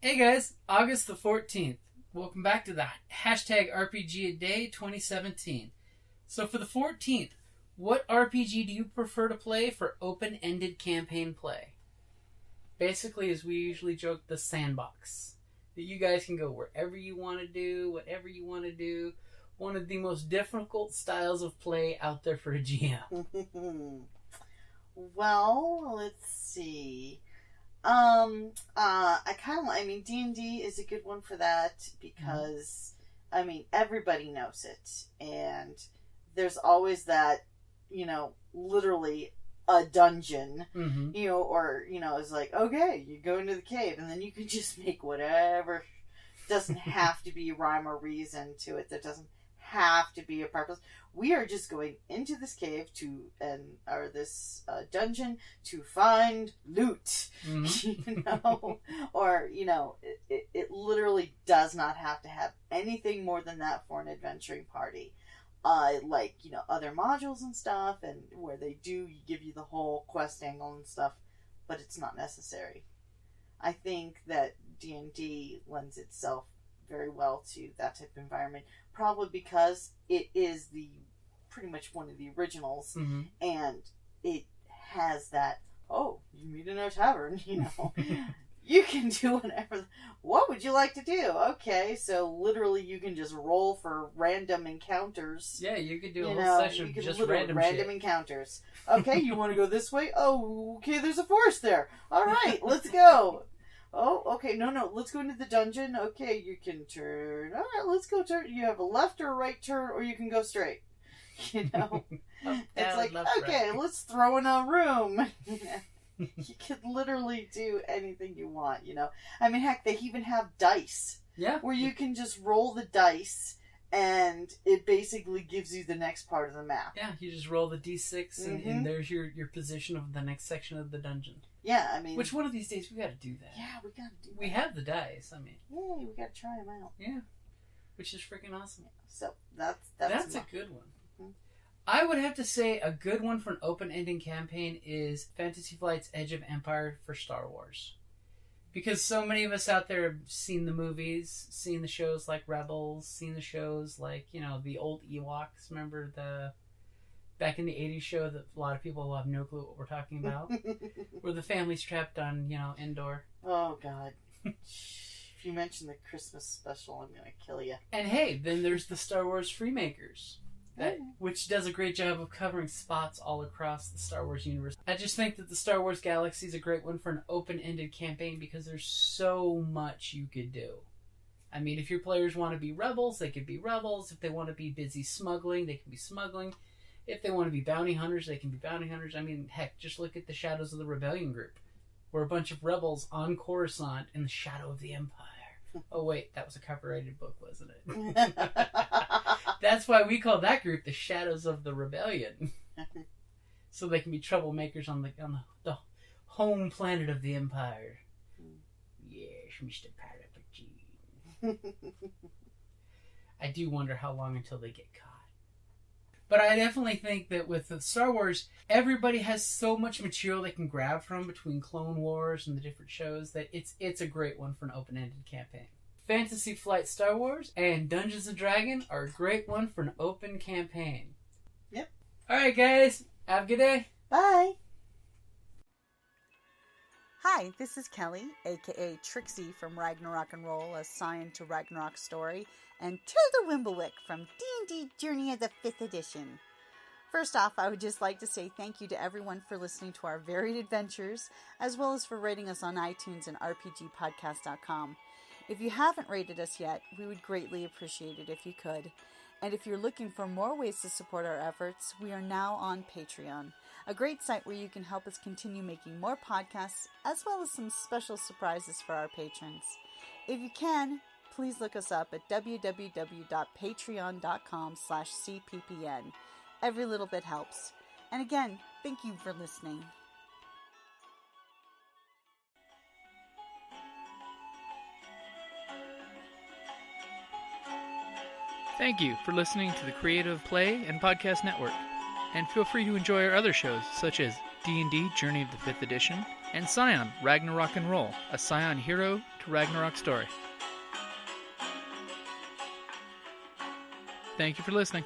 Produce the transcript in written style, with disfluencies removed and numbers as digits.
Hey guys, August the 14th. Welcome back to the hashtag RPGaDAY 2017. So for the 14th, what RPG do you prefer to play for open-ended campaign play? Basically, as we usually joke, the sandbox. That you guys can go wherever you want to do, whatever you want to do. One of the most difficult styles of play out there for a GM. Well, let's see. D&D is a good one for that because, everybody knows it. And there's always that, literally a dungeon, it's like, okay, you go into the cave and then you can just make whatever. Doesn't have to be rhyme or reason to it. There doesn't have to be a purpose. We are just going into this cave this dungeon to find loot, it literally does not have to have anything more than that for an adventuring party. Other modules and stuff, and where they do give you the whole quest angle and stuff, but it's not necessary. I think that D&D lends itself very well to that type of environment, probably because it is pretty much one of the originals, and it has that, you meet in a tavern, you can do whatever. What would you like to do? Okay, so literally you can just roll for random encounters. Yeah, you could do a whole session of just random encounters. Okay, you want to go this way? Oh, okay, there's a forest there. All right, let's go. Oh, okay, no, let's go into the dungeon. Okay, you can turn. All right, let's go turn. You have a left or a right turn, or you can go straight. It's like, okay, let's throw in a room. You could literally do anything you want, heck, they even have dice. Yeah. Where you can just roll the dice, and it basically gives you the next part of the map. Yeah, you just roll the d6, and there's your position of the next section of the dungeon. Yeah, Which one of these days we gotta do that? Yeah, we gotta do that. We have the dice, Yeah, we gotta try them out. Yeah. Which is freaking awesome. Yeah, so, that's a good one. I would have to say a good one for an open-ending campaign is Fantasy Flight's Edge of Empire for Star Wars. Because so many of us out there have seen the movies, seen the shows like Rebels, seen the shows like, the old Ewoks. Remember back in the 80s show that a lot of people will have no clue what we're talking about? Where the family's trapped on, Endor. Oh, God. If you mention the Christmas special, I'm going to kill you. And hey, then there's the Star Wars Freemakers. Which does a great job of covering spots all across the Star Wars universe. I just think that the Star Wars Galaxy is a great one for an open-ended campaign because there's so much you could do. If your players want to be rebels, they could be rebels. If they want to be busy smuggling, they can be smuggling. If they want to be bounty hunters, they can be bounty hunters. Heck, just look at the Shadows of the Rebellion group. We're a bunch of rebels on Coruscant in the shadow of the Empire. Oh wait, that was a copyrighted book, wasn't it? That's why we call that group the Shadows of the Rebellion. So they can be troublemakers on the home planet of the Empire. Yes, Mr. Palpatine. I do wonder how long until they get caught. But I definitely think that with the Star Wars, everybody has so much material they can grab from between Clone Wars and the different shows that it's a great one for an open-ended campaign. Fantasy Flight Star Wars and Dungeons & Dragons are a great one for an open campaign. Yep. Alright guys, have a good day. Bye. Hi, this is Kelly, aka Trixie from Ragnarok and Roll, assigned to Ragnarok Story, and Tilda Wimblewick from D&D Journey of the 5th Edition. First off, I would just like to say thank you to everyone for listening to our varied adventures, as well as for rating us on iTunes and RPGpodcast.com. If you haven't rated us yet, we would greatly appreciate it if you could. And if you're looking for more ways to support our efforts, we are now on Patreon, a great site where you can help us continue making more podcasts, as well as some special surprises for our patrons. If you can, please look us up at www.patreon.com/cppn. Every little bit helps. And again, thank you for listening. Thank you for listening to the Creative Play and Podcast Network. And feel free to enjoy our other shows, such as D&D Journey of the 5th Edition, and Scion, Ragnarok and Roll, a Scion hero to Ragnarok story. Thank you for listening.